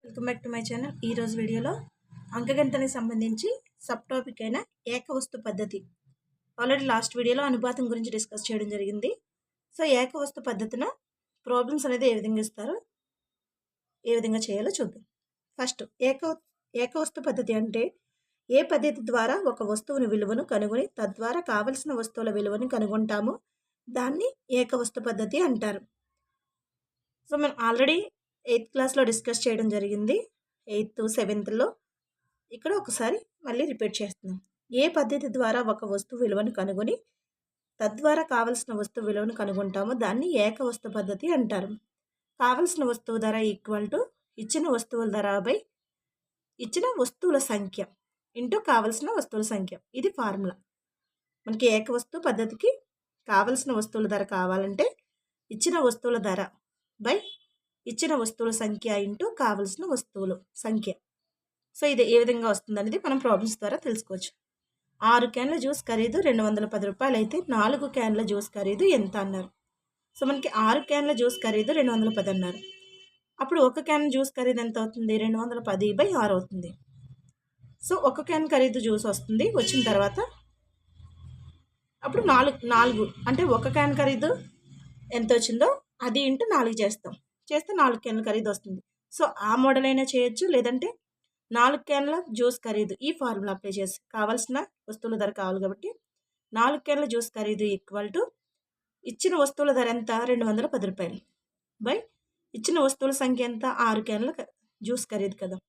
Welcome back to my channel. ఈరోజు వీడియోలో అంకగణితానికి సంబంధించి సబ్ టాపిక్ అయిన ఏకవస్తు పద్ధతి. ఆల్రెడీ లాస్ట్ వీడియోలో అనుపాతం గురించి డిస్కస్ చేయడం జరిగింది. సో ఏకవస్తు పద్ధతిన ప్రాబ్లమ్స్ అనేది ఏ విధంగా ఇస్తారో ఏ విధంగా చేయాలో చూద్దాం. ఫస్ట్ ఏకవస్తు పద్ధతి అంటే ఏ పద్ధతి ద్వారా ఒక వస్తువుని విలువను కనుగొని తద్వారా కావలసిన వస్తువుల విలువని కనుగొంటామో దాన్ని ఏకవస్తు పద్ధతి అంటారు. సో మనం ఆల్రెడీ 8th క్లాస్లో డిస్కస్ చేయడం జరిగింది. 8th 7thలో ఇక్కడ ఒకసారి మళ్ళీ రిపీట్ చేస్తున్నాం. ఏ పద్ధతి ద్వారా ఒక వస్తువు విలువను కనుగొని తద్వారా కావలసిన వస్తువు విలువను కనుగొంటామో దాన్ని ఏకవస్తు పద్ధతి అంటారు. కావలసిన వస్తువు ధర ఈక్వల్ టు ఇచ్చిన వస్తువుల ధర బై ఇచ్చిన వస్తువుల సంఖ్య ఇంటూ కావలసిన వస్తువుల సంఖ్య. ఇది ఫార్ములా. మనకి ఏకవస్తు పద్ధతికి కావలసిన వస్తువుల ధర కావాలంటే ఇచ్చిన వస్తువుల ధర బై ఇచ్చిన వస్తువుల సంఖ్య ఇంటూ కావలసిన వస్తువుల సంఖ్య. సో ఇది ఏ విధంగా వస్తుంది అనేది మనం ప్రాబ్లమ్స్ ద్వారా తెలుసుకోవచ్చు. 6 క్యాన్ల జ్యూస్ ఖరీదు 210 రూపాయలు అయితే 4 క్యాన్ల జ్యూస్ ఖరీదు ఎంత అన్నారు. సో మనకి 6 క్యాన్ల జ్యూస్ ఖరీదు 210 అన్నారు. అప్పుడు ఒక క్యాన్ జ్యూస్ ఖరీదు ఎంత అవుతుంది? 210/6 అవుతుంది. సో ఒక క్యాన్ ఖరీదు జ్యూస్ వస్తుంది. వచ్చిన తర్వాత అప్పుడు 4 అంటే ఒక క్యాన్ ఖరీదు ఎంత వచ్చిందో అది ఇంటూ 4 చేస్తే 4 క్యాన్ల ఖరీదు వస్తుంది. సో ఆ మోడల్ అయినా చేయొచ్చు, లేదంటే 4 క్యాన్ల జ్యూస్ ఖరీదు ఈ ఫార్ములా అప్లై చేసి కావాల్సిన వస్తువుల ధర కావాలి కాబట్టి 4 క్యాన్ల జ్యూస్ ఖరీదు ఈక్వల్ టు ఇచ్చిన వస్తువుల ధర ఎంత? 210 రూపాయలు బై ఇచ్చిన వస్తువుల సంఖ్య ఎంత? 6 క్యాన్ల జ్యూస్ ఖరీదు కదా,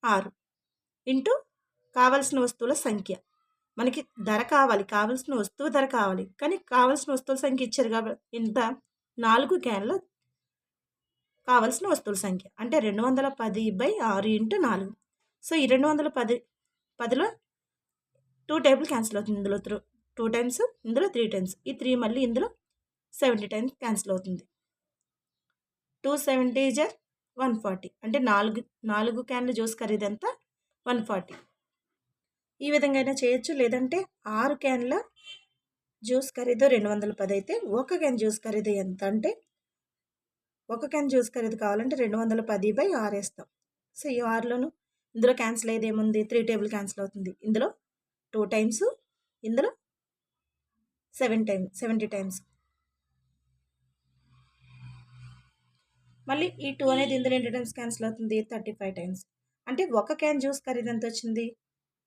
6 ఇంటూ కావాల్సిన వస్తువుల సంఖ్య. మనకి ధర కావాలి, కావాల్సిన వస్తువు ధర కావాలి, కానీ కావాల్సిన వస్తువుల సంఖ్య ఇచ్చారు కాబట్టి ఇంత 4 క్యాన్ల కావాల్సిన వస్తువుల సంఖ్య అంటే 210/6 ఇంటూ 4. సో ఈ 210లో 2 టేబుల్ క్యాన్సిల్ అవుతుంది. ఇందులో 2 టైమ్స్, ఇందులో 3 టైమ్స్, ఈ 3 మళ్ళీ ఇందులో 70 టైమ్స్ క్యాన్సిల్ అవుతుంది. 270 = 140 అంటే 4 క్యాన్ల జ్యూస్ ఖరీదు ఎంత? 140. ఈ విధంగా అయినా చేయొచ్చు, లేదంటే 6 క్యాన్ల జ్యూస్ ఖరీదు 210 అయితే ఒక క్యాన్ జ్యూస్ ఖరీదు ఎంత అంటే ఒక క్యాన్ జ్యూస్ ఖరీదు కావాలంటే 210/6 వేస్తాం. సో ఈ 6లోను ఇందులో క్యాన్సిల్ అయ్యేది ఏముంది? 3 టేబుల్ క్యాన్సిల్ అవుతుంది. ఇందులో 2 టైమ్స్, ఇందులో 70 టైమ్స్. మళ్ళీ ఈ 2 అనేది ఇందులో ఎన్ని టైమ్స్ క్యాన్సిల్ అవుతుంది? 35 టైమ్స్. అంటే ఒక క్యాన్ జ్యూస్ ఖరీదు ఎంత వచ్చింది?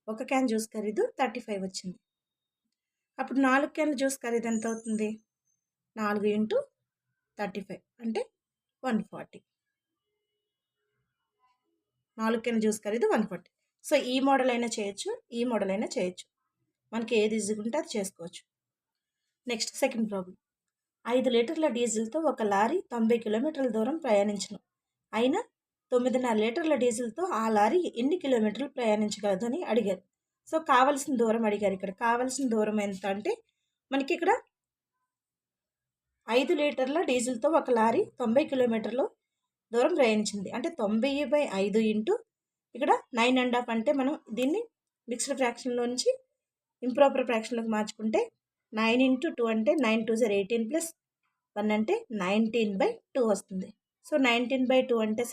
ఒక క్యాన్ జ్యూస్ ఖరీదు 35 వచ్చింది. అప్పుడు 4 క్యాన్ల జ్యూస్ ఖరీదు ఎంత అవుతుంది? 4 ఇంటూ 35 అంటే 140. 4 క్యాన్ల జ్యూస్ ఖరీదు 140. సో ఈ మోడల్ అయినా చేయొచ్చు, ఈ మోడల్ అయినా చేయొచ్చు. మనకి ఏది ఈజీగా ఉంటే అది చేసుకోవచ్చు. Next second problem. 5 లీటర్ల డీజిల్తో ఒక లారీ 90 కిలోమీటర్ల దూరం ప్రయాణించను. అయినా 9.5 లీటర్ల డీజిల్తో ఆ లారీ ఎన్ని కిలోమీటర్లు ప్రయాణించగలదు అని అడిగారు. సో కావాల్సిన దూరం అడిగారు. ఇక్కడ కావాల్సిన దూరం ఎంత అంటే మనకి ఇక్కడ 5 లీటర్ల డీజిల్తో ఒక లారీ 90 కిలోమీటర్లు దూరం ప్రయాణించింది. అంటే 90/5 ఇంటూ ఇక్కడ 9.5 అంటే మనం దీన్ని మిక్స్డ్ ఫ్రాక్షన్లో నుంచి ఇంప్రాపర్ ఫ్రాక్షన్లోకి మార్చుకుంటే 9 ఇంటూ 2 అంటే 9 2 = 18 ప్లస్ 1 అంటే 19/2 వస్తుంది. సో 19/2 అంటే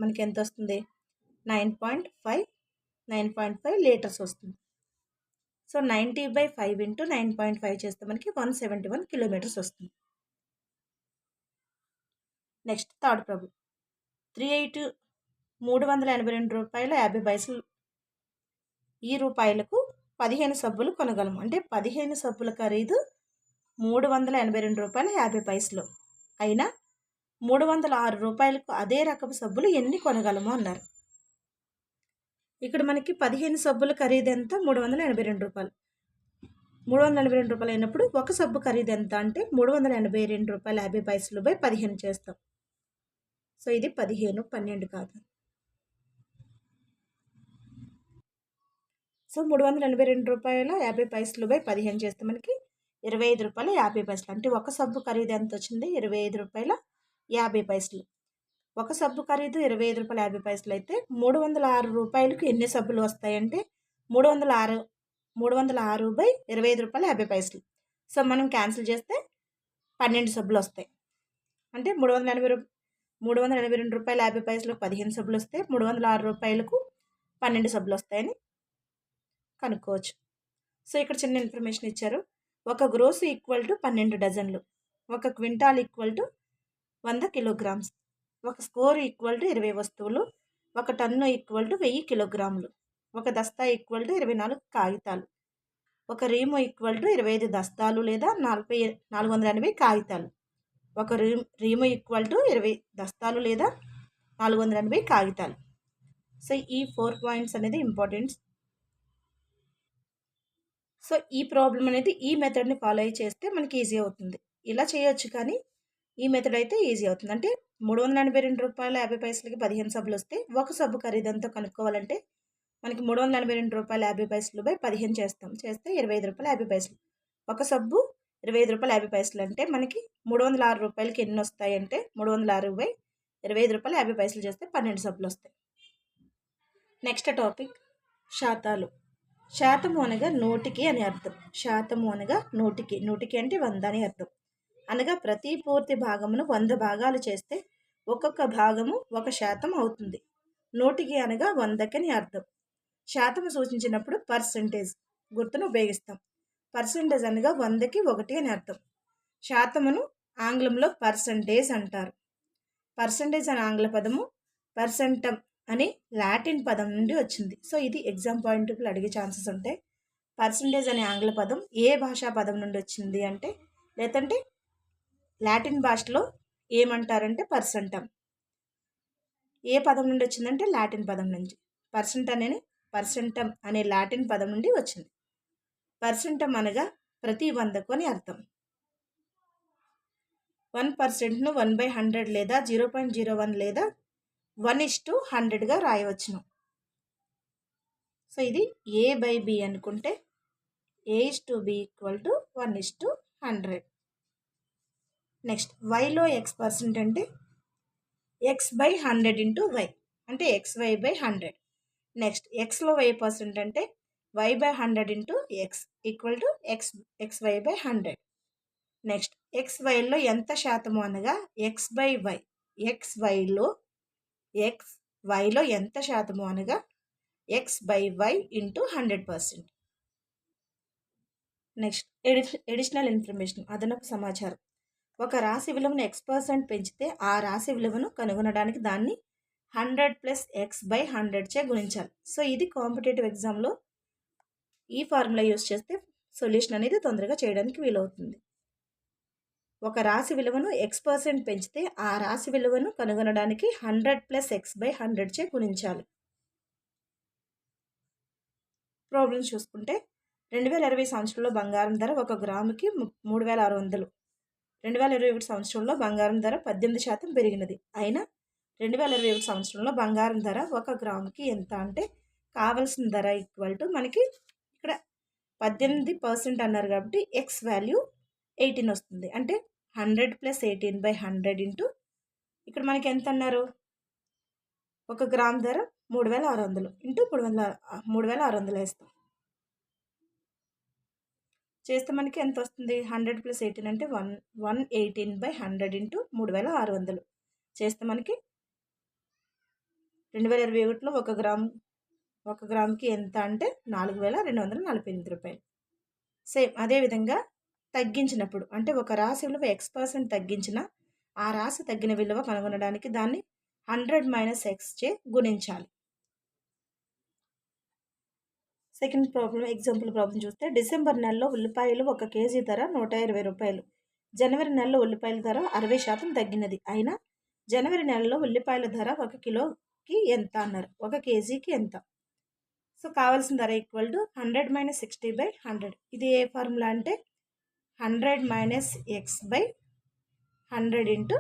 మనకి ఎంత వస్తుంది? 9.5 లీటర్స్ వస్తుంది. సో 90/5 ఇంటూ 9.5 చేస్తే మనకి 171 కిలోమీటర్స్ వస్తుంది. Next third problem. 382 రూపాయల 50 పైసలు ఈ రూపాయలకు 15 సబ్బులు కొనగలము. అంటే 15 సబ్బుల ఖరీదు 382 రూపాయల 50 పైసలు అయినా 306 రూపాయలకు అదే రకపు సబ్బులు ఎన్ని కొనగలము అన్నారు. ఇక్కడ మనకి 15 సబ్బుల ఖరీదు ఎంత? 382 రూపాయలు. 382 రూపాయలు అయినప్పుడు ఒక సబ్బు ఖరీదు ఎంత అంటే 382 రూపాయల 50 పైసలు బై 15 చేస్తాం. సో ఇది 15, 12 కాదు. సో 382 రూపాయల 50 పైసలు బై 15 చేస్తే మనకి 25 రూపాయల 50 పైసలు. అంటే ఒక సబ్బు ఖరీదు ఎంత వచ్చింది? 25 రూపాయల 50 పైసలు. ఒక సబ్బు ఖరీదు 25 రూపాయల 50 పైసలు అయితే 306 రూపాయలకు ఎన్ని సబ్బులు వస్తాయంటే 306/25 రూపాయల 50 పైసలు. సో మనం క్యాన్సిల్ చేస్తే 12 సబ్బులు వస్తాయి. అంటే 382 రూపాయలకు 15 సబ్బులు వస్తే 306 రూపాయలకు 12 సబ్బులు వస్తాయని కనుక్కోవచ్చు. సో ఇక్కడ చిన్న ఇన్ఫర్మేషన్ ఇచ్చారు. ఒక గ్రోసు ఈక్వల్ టు 12 డజన్లు, ఒక క్వింటాల్ ఈక్వల్ టు 100 కిలోగ్రామ్స్, ఒక స్కోర్ ఈక్వల్ టు 20 వస్తువులు, ఒక టన్ను ఈక్వల్ టు 1000 కిలోగ్రాములు, ఒక దస్తా ఈక్వల్ టు 24 కాగితాలు, ఒక రీము ఈక్వల్ టు 25 దస్తాలు లేదా 480 కాగితాలు, ఒక రీము ఈక్వల్ టు 20 దస్తాలు లేదా 480 కాగితాలు. సో ఈ 4 పాయింట్స్ అనేది ఇంపార్టెంట్. సో ఈ ప్రాబ్లం అనేది ఈ మెథడ్ని ఫాలో అయ్యి చేస్తే మనకి ఈజీ అవుతుంది. ఇలా చేయొచ్చు కానీ ఈ మెథడ్ అయితే ఈజీ అవుతుంది. అంటే రూపాయలకి 15 సబ్బులు వస్తే ఒక సబ్బు ఖరీదంతా కనుక్కోవాలంటే మనకి రూపాయలు 15 చేస్తే రూపాయలు. ఒక సబ్బు రూపాయలు అంటే మనకి 306 రూపాయలకి ఎన్ని వస్తాయి అంటే 306 రూపాయలు చేస్తే 12 సబ్బులు వస్తాయి. నెక్స్ట్ టాపిక్ శాతాలు. శాతము అనగా నూటికి అని అర్థం. శాతము అనగా నూటికి అంటే 100 అని అర్థం. అనగా ప్రతి పూర్తి భాగమును 100 భాగాలు చేస్తే ఒక్కొక్క భాగము 1% అవుతుంది. నూటికి అనగా 100కి అని అర్థం. శాతము సూచించినప్పుడు పర్సెంటేజ్ గుర్తును ఉపయోగిస్తాం. పర్సెంటేజ్ అనగా 100కి 1 అని అర్థం. శాతమును ఆంగ్లంలో పర్సెంటేజ్ అంటారు. పర్సెంటేజ్ అనే ఆంగ్ల పదము పర్సెంటమ్ అని లాటిన్ పదం నుండి వచ్చింది. సో ఇది ఎగ్జామ్ పాయింట్ ఆఫ్ వ్యూ అడిగే ఛాన్సెస్ ఉంటాయి. పర్సెంటేజ్ అనే ఆంగ్ల పదం ఏ భాషా పదం నుండి వచ్చింది అంటే, లేదంటే లాటిన్ భాషలో ఏమంటారంటే పర్సెంటమ్. ఏ పదం నుండి వచ్చిందంటే లాటిన్ పదం నుంచి. పర్సెంటమ్ అనే లాటిన్ పదం నుండి వచ్చింది. పర్సెంటమ్ అనగా ప్రతి 100కు అని అర్థం. 1%ను 1/100 లేదా 0.01 లేదా 1:100గా రాయవచ్చును. సో ఇది A/B అనుకుంటే A/B = 1:100. నెక్స్ట్ వైలో X% అంటే X/100 × Y అంటే XY/100. నెక్స్ట్ Xలో Y% అంటే Y/100 × X = XY/100. నెక్స్ట్ XYలో ఎంత శాతము అనగా X/Y. XYలో ఎంత శాతము అనగా X/Y × 100%. నెక్స్ట్ ఎడిషనల్ ఇన్ఫర్మేషన్, అదనపు సమాచారం. ఒక రాశి విలువను X% పెంచితే ఆ రాశి విలువను కనుగొనడానికి దాన్ని 100 + X/100 చే గుణించాలి. సో ఇది కాంపిటేటివ్ ఎగ్జామ్లో ఈ ఫార్ములా యూస్ చేస్తే సొల్యూషన్ అనేది తొందరగా చేయడానికి వీలవుతుంది. ఒక రాశి విలువను X% పెంచితే ఆ రాశి విలువను కనుగొనడానికి 100 + X/100 చే గుణించాలి. ప్రాబ్లమ్స్ చూసుకుంటే 2020 సంవత్సరంలో బంగారం ధర 1 గ్రాముకి 3600. 2021 సంవత్సరంలో బంగారం ధర 18% పెరిగినది. అయినా 2021 సంవత్సరంలో బంగారం ధర 1 గ్రాముకి ఎంత అంటే కావాల్సిన ధర = మనకి ఇక్కడ 18% అన్నారు కాబట్టి X వాల్యూ 18 వస్తుంది. అంటే 100 + 18/100 ఇక్కడ మనకి ఎంత అన్నారు, 1 గ్రామ్ ధర 3600 3600 వేస్తాం. చేస్తే మనకి ఎంత వస్తుంది, 100 + 18 అంటే 118/100 × 3600 చేస్తే మనకి 2021లో 1 గ్రామ్కి ఎంత అంటే 4248 రూపాయలు. సేమ్ అదేవిధంగా తగ్గించినప్పుడు అంటే ఒక రాశి విలువ X% తగ్గించిన ఆ రాశి తగ్గిన విలువ కనుగొనడానికి దాన్ని 100 - X చే గుణించాలి. సెకండ్ ప్రాబ్లం, ఎగ్జాంపుల్ ప్రాబ్లం చూస్తే డిసెంబర్ నెలలో ఉల్లిపాయలు 1 కేజీ ధర 120 రూపాయలు. జనవరి నెలలో ఉల్లిపాయల ధర 60% తగ్గినది. అయినా జనవరి నెలలో ఉల్లిపాయల ధర 1 కిలోకి ఎంత అన్నారు, 1 కేజీకి ఎంత. సో కావాల్సిన ధర = 100 - 60/100. ఇది ఏ ఫార్ములా అంటే 100 - X/100 ×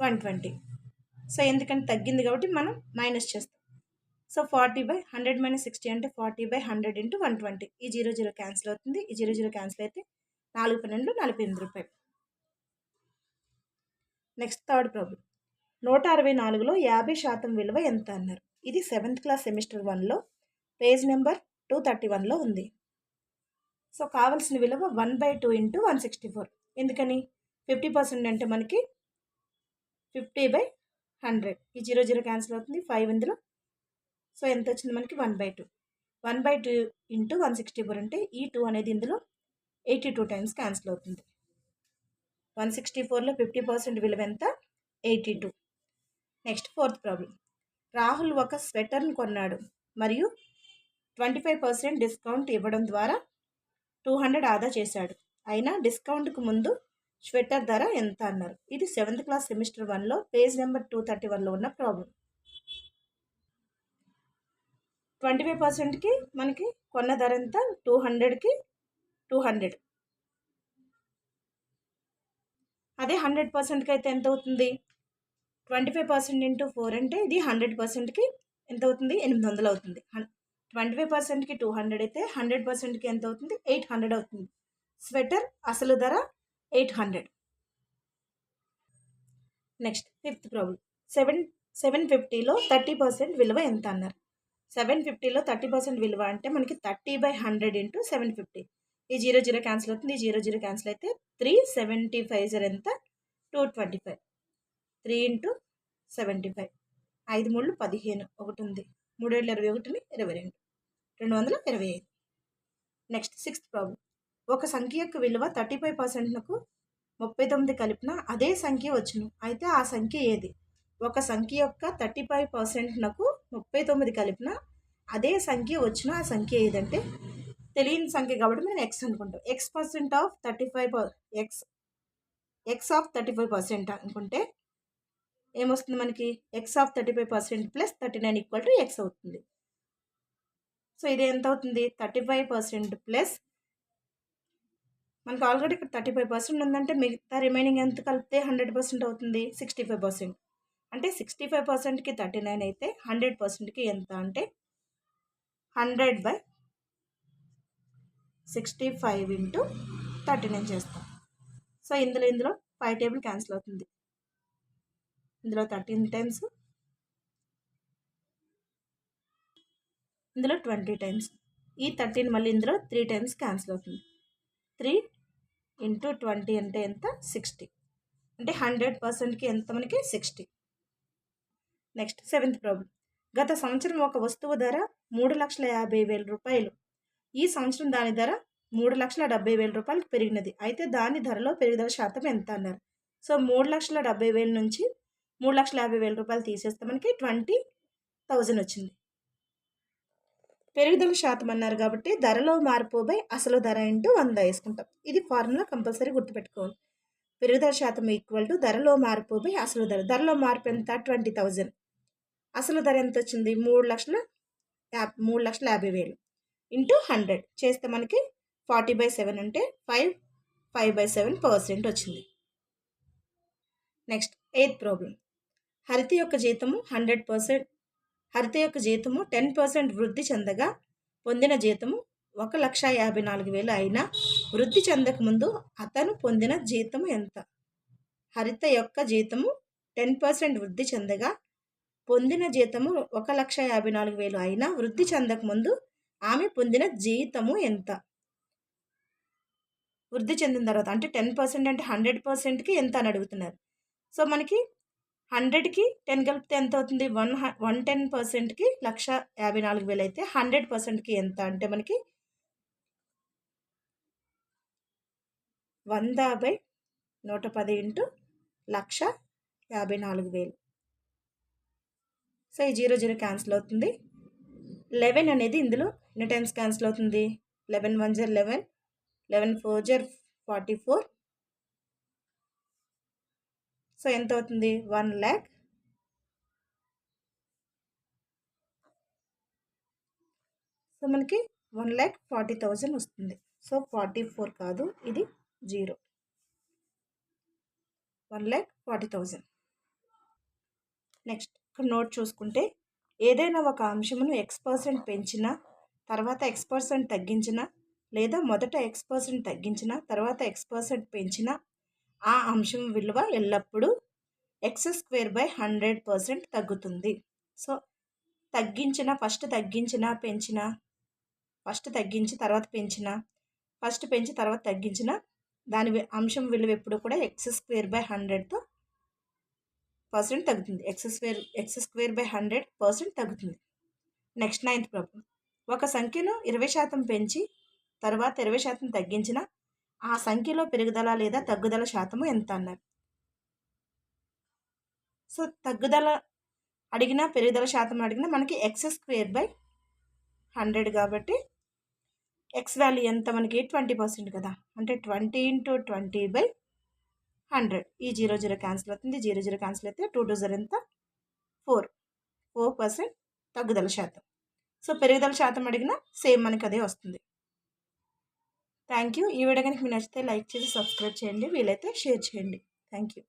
120. సో ఎందుకంటే తగ్గింది కాబట్టి మనం మైనస్ చేస్తాం. సో 100 - 60 అంటే 40/100 × 120. ఈ 0 క్యాన్సిల్ అవుతుంది. ఈ 0 క్యాన్సిల్ అయితే 4 12 48 రూపాయలు. నెక్స్ట్ థర్డ్ ప్రాబ్లం, 164లో 50% విలువ ఎంత అన్నారు. ఇది 7th క్లాస్ సెమిస్టర్ 1లో పేజ్ నెంబర్ 231లో ఉంది. సో కావాల్సిన విలువ 1/2 × 164. ఎందుకని 50% అంటే మనకి 50/100. ఈ 0 0 క్యాన్సిల్ అవుతుంది, 5 ఇందులో. సో ఎంత వచ్చింది మనకి 1/2. 1/2 ఇంటూ 164 అంటే ఈ 2 అనేది ఇందులో 82 టైమ్స్ క్యాన్సిల్ అవుతుంది. 164లో 50% విలువ ఎంత? 82. Next 4th problem. రాహుల్ ఒక స్వెటర్ను కొన్నాడు మరియు 25% డిస్కౌంట్ ఇవ్వడం ద్వారా 200 ఆదా చేశాడు. అయినా డిస్కౌంట్కు ముందు స్వెటర్ ధర ఎంత అన్నారు. ఇది 7th క్లాస్ సెమిస్టర్ 1లో పేజ్ నెంబర్ 231లో ఉన్న ప్రాబ్లం. 25%కి మనకి కొన్న ధర ఎంత? 200కి 200. అదే 100%కి అయితే ఎంత అవుతుంది? 25% ఇంటూ 4 అంటే ఇది 100%కి ఎంత అవుతుంది? 800 అవుతుంది. 25%కి 200 అయితే 100%కి ఎంత అవుతుంది? 800 అవుతుంది. స్వెటర్ అసలు ధర 800. Next 5th problem. 750లో 30% విలువ ఎంత అన్నారు. 750లో 30% విలువ అంటే మనకి 30/100 ఇంటూ 750. ఈ 0 0 క్యాన్సిల్ అవుతుంది, ఈ 0 0 క్యాన్సిల్ అయితే 375 ఎంత? 225. 3 ఇంటూ 75. 5 3 15 ఒకటి ఉంది. 3 7 21 22. 225. Next 6th problem. ఒక సంఖ్య యొక్క విలువ 35%నకు 39 కలిపిన అదే సంఖ్య వచ్చును. అయితే ఆ సంఖ్య ఏది? ఒక సంఖ్య యొక్క 35%నకు 39 కలిపిన అదే సంఖ్య వచ్చిన ఆ సంఖ్య ఏదంటే తెలియని సంఖ్య కాబట్టి మనం ఎక్స్ అనుకుంటాం. x% ఆఫ్ 35 ఎక్స్ ఆఫ్ 35% అనుకుంటే ఏమొస్తుంది మనకి? X of 35% plus 39 equal to X అవుతుంది. సో ఇది ఎంత అవుతుంది? 35% ప్లస్ మనకు ఆల్రెడీ ఇక్కడ 35% ఉందంటే మిగతా రిమైనింగ్ ఎంత కలిపితే 100% అవుతుంది? 65%. అంటే 65%కి 39 అయితే 100%కి ఎంత అంటే 100/65 ఇంటూ 39 చేస్తాం. సో ఇందులో 5 టేబుల్ క్యాన్సిల్ అవుతుంది. ఇందులో 13 టైమ్స్, ఇందులో 20 టైమ్స్. ఈ 13 మళ్ళీ ఇందులో 3 టైమ్స్ క్యాన్సిల్ అవుతుంది. 3 ఇంటూ 20 అంటే ఎంత? 60. అంటే 100%కి ఎంత మనకి? 60. Next 7th problem. గత సంవత్సరం ఒక వస్తువు ధర 3,50,000 రూపాయలు. ఈ సంవత్సరం దాని ధర 3,70,000 రూపాయలకు పెరిగినది. అయితే దాని ధరలో పెరుగుదల శాతం ఎంత అన్నారు. సో 3,70,000 నుంచి 3,50,000 రూపాయలు తీసేస్తే మనకి 20,000 వచ్చింది. పెరుగుదల శాతం అన్నారు కాబట్టి ధరలో మార్పు/బై అసలు ధర ఇంటూ 100 వేసుకుంటాం. ఇది ఫార్ములా కంపల్సరీ గుర్తుపెట్టుకోవాలి. పెరుగుదల శాతం ఈక్వల్ టు ధరలో మార్పు/బై అసలు ధర. ధరలో మార్పు ఎంత? 20,000. అసలు ధర ఎంత వచ్చింది? 3,50,000 ఇంటూ 100 చేస్తే మనకి 40/7 అంటే 5/7% వచ్చింది. Next 8th problem. హరిత యొక్క జీతము 10% వృద్ధి చెందగా పొందిన జీతము 1,54,000 అయినా వృద్ధి చెందక ముందు అతను పొందిన జీతము ఎంత? హరిత యొక్క జీతము 10% వృద్ధి చెందగా పొందిన జీతము 1,54,000 అయినా వృద్ధి చెందక ముందు ఆమె పొందిన జీతము ఎంత? వృద్ధి చెందిన తర్వాత అంటే 10% అంటే 100%కి ఎంత అని అడుగుతున్నారు. సో మనకి 100కి 10 కలిపితే ఎంత అవుతుంది? 110%కి 1,54,000 అయితే 100%కి ఎంత అంటే మనకి 100/110 ఇంటూ 1,54,000. సో ఈ 0 0 క్యాన్సిల్ అవుతుంది. 11 అనేది ఇందులో ఎన్ని టైమ్స్ క్యాన్సిల్ అవుతుంది? 11 1 జర్ 11, 11 4 జర్ 44. సో ఎంత అవుతుంది? 1 lakh. సో మనకి 1,40,000 వస్తుంది. సో 44 కాదు, ఇది 0. 1,40,000. నెక్స్ట్ ఇక్కడ నోట్ చూసుకుంటే ఏదైనా ఒక అంశమును x% పెంచినా తర్వాత x% తగ్గించినా లేదా మొదట x% తగ్గించినా తర్వాత x% పెంచినా ఆ అంశం విలువ ఎల్లప్పుడూ x²/100% తగ్గుతుంది. సో ఫస్ట్ తగ్గించిన పెంచిన, ఫస్ట్ తగ్గించి తర్వాత పెంచిన, ఫస్ట్ పెంచి తర్వాత తగ్గించిన దాని అంశం విలువ ఎప్పుడు కూడా x²/100తో పర్సెంట్ తగ్గుతుంది. x² బై 100% తగ్గుతుంది. Next 9th problem. ఒక సంఖ్యను 20% పెంచి తర్వాత 20% తగ్గించిన ఆ సంఖ్యలో పెరుగుదల లేదా తగ్గుదల శాతము ఎంత అన్నారు. సో తగ్గుదల అడిగినా పెరుగుదల శాతం అడిగినా మనకి x² బై 100 కాబట్టి x వాల్యూ ఎంత మనకి 20% కదా, అంటే 20 × 20 బై 100. ఈ 0 క్యాన్సిల్ అవుతుంది, 0 క్యాన్సిల్ అయితే 2 2 0 ఎంత 4% తగ్గుదల శాతం. సో పెరుగుదల శాతం అడిగినా సేమ్ మనకి అదే వస్తుంది. Thank you. ఈ వీడియో కనుక మీకు నచ్చితే లైక్ చేసి సబ్స్క్రైబ్ చేయండి, వీలైతే షేర్ చేయండి. Thank you.